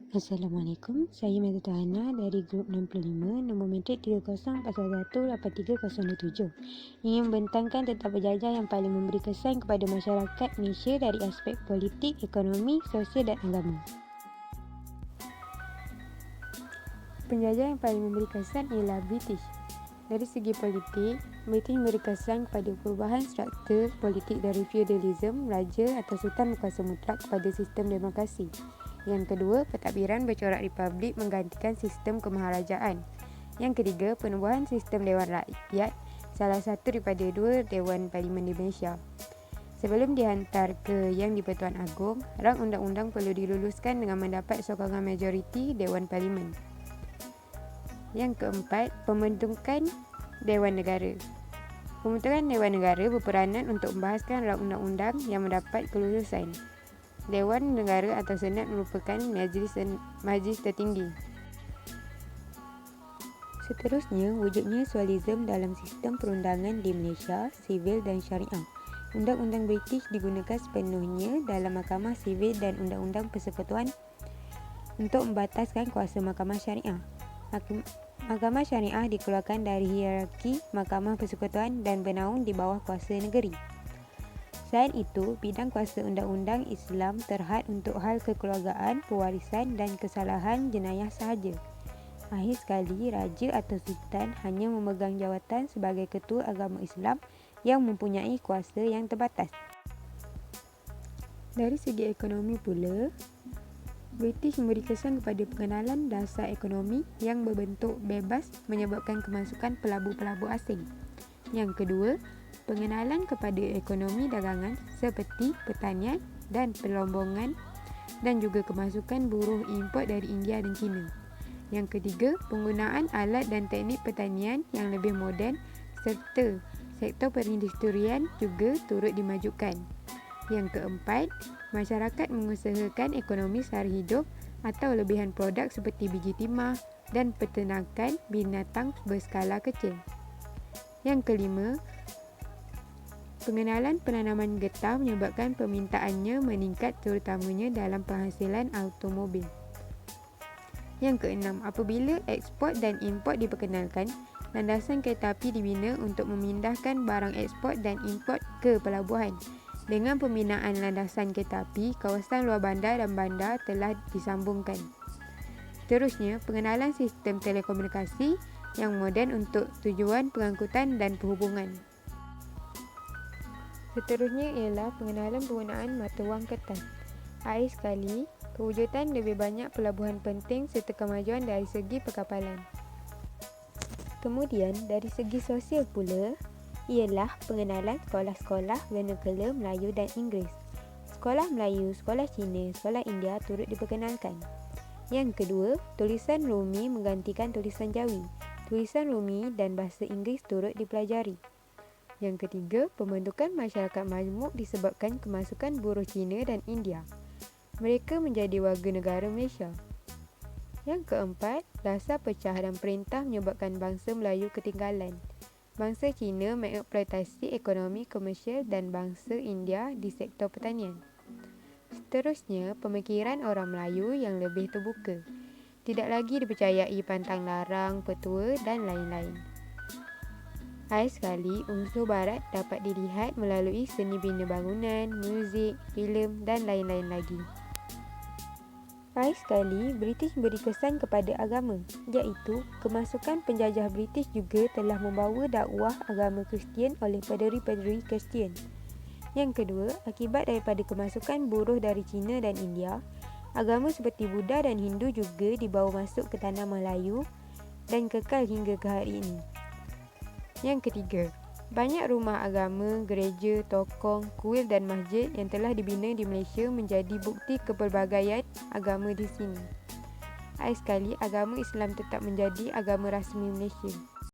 Assalamualaikum, saya Meta Hana dari grup 65, nombor matrik 30418307. Ingin membentangkan tentang penjajah yang paling memberi kesan kepada masyarakat Malaysia dari aspek politik, ekonomi, sosial dan agama. Penjajah yang paling memberi kesan ialah British. Dari segi politik, British memberi kesan kepada perubahan struktur politik dari feudalism, raja atau sultan berkuasa mutlak kepada sistem demokrasi. Yang kedua, pentadbiran bercorak republik menggantikan sistem kemaharajaan. Yang ketiga, penubuhan sistem Dewan Rakyat, salah satu daripada dua Dewan Parlimen di Malaysia. Sebelum dihantar ke Yang di-Pertuan Agong, rang undang-undang perlu diluluskan dengan mendapat sokongan majoriti Dewan Parlimen. Yang keempat, pembentukan Dewan Negara. Pembentukan Dewan Negara berperanan untuk membahaskan rang undang-undang yang mendapat kelulusan. Dewan Negara atau Senat merupakan majlis tertinggi. Seterusnya, wujudnya sualism dalam sistem perundangan di Malaysia, sivil dan syariah. Undang-undang British digunakan sepenuhnya dalam mahkamah sivil dan undang-undang persekutuan untuk membataskan kuasa mahkamah syariah. Mahkamah syariah dikeluarkan dari hierarki mahkamah persekutuan dan bernaung di bawah kuasa negeri. Selain itu, bidang kuasa undang-undang Islam terhad untuk hal kekeluargaan, pewarisan dan kesalahan jenayah sahaja. Akhir sekali, raja atau sultan hanya memegang jawatan sebagai ketua agama Islam yang mempunyai kuasa yang terbatas. Dari segi ekonomi pula, British memberi kesan kepada pengenalan dasar ekonomi yang berbentuk bebas menyebabkan kemasukan pelabur-pelabur asing. Yang kedua, pengenalan kepada ekonomi dagangan seperti pertanian dan pelombongan dan juga kemasukan buruh import dari India dan China. Yang ketiga, penggunaan alat dan teknik pertanian yang lebih moden serta sektor perindustrian juga turut dimajukan. Yang keempat, masyarakat mengusahakan ekonomi sara hidup atau lebihan produk seperti biji timah dan peternakan binatang berskala kecil. Yang kelima, pengenalan penanaman getah menyebabkan permintaannya meningkat terutamanya dalam penghasilan automobil. Yang keenam, apabila ekspor dan import diperkenalkan, landasan kereta api dibina untuk memindahkan barang ekspor dan import ke pelabuhan. Dengan pembinaan landasan kereta api, kawasan luar bandar dan bandar telah disambungkan. Seterusnya, pengenalan sistem telekomunikasi yang moden untuk tujuan pengangkutan dan perhubungan. Seterusnya ialah pengenalan penggunaan mata wang kertas. Akhir sekali, kewujudan lebih banyak pelabuhan penting serta kemajuan dari segi perkapalan. Kemudian, dari segi sosial pula, ialah pengenalan sekolah-sekolah vernacular Melayu dan Inggeris. Sekolah Melayu, sekolah Cina, sekolah India turut diperkenalkan. Yang kedua, tulisan Rumi menggantikan tulisan Jawi. Tulisan Rumi dan bahasa Inggeris turut dipelajari. Yang ketiga, pembentukan masyarakat majmuk disebabkan kemasukan buruh Cina dan India. Mereka menjadi warga negara Malaysia. Yang keempat, dasar pecah dan perintah menyebabkan bangsa Melayu ketinggalan. Bangsa Cina mengeksploitasi ekonomi komersial dan bangsa India di sektor pertanian. Seterusnya, pemikiran orang Melayu yang lebih terbuka. Tidak lagi dipercayai pantang larang, petua dan lain-lain. Akhir sekali, unsur barat dapat dilihat melalui seni bina bangunan, muzik, filem dan lain-lain lagi. Akhir sekali, British beri kesan kepada agama, iaitu kemasukan penjajah British juga telah membawa dakwah agama Kristian oleh paderi-paderi Kristian. Yang kedua, akibat daripada kemasukan buruh dari Cina dan India, agama seperti Buddha dan Hindu juga dibawa masuk ke tanah Melayu dan kekal hingga ke hari ini. Yang ketiga, banyak rumah agama, gereja, tokong, kuil dan masjid yang telah dibina di Malaysia menjadi bukti kepelbagaian agama di sini. Akhir sekali, agama Islam tetap menjadi agama rasmi Malaysia.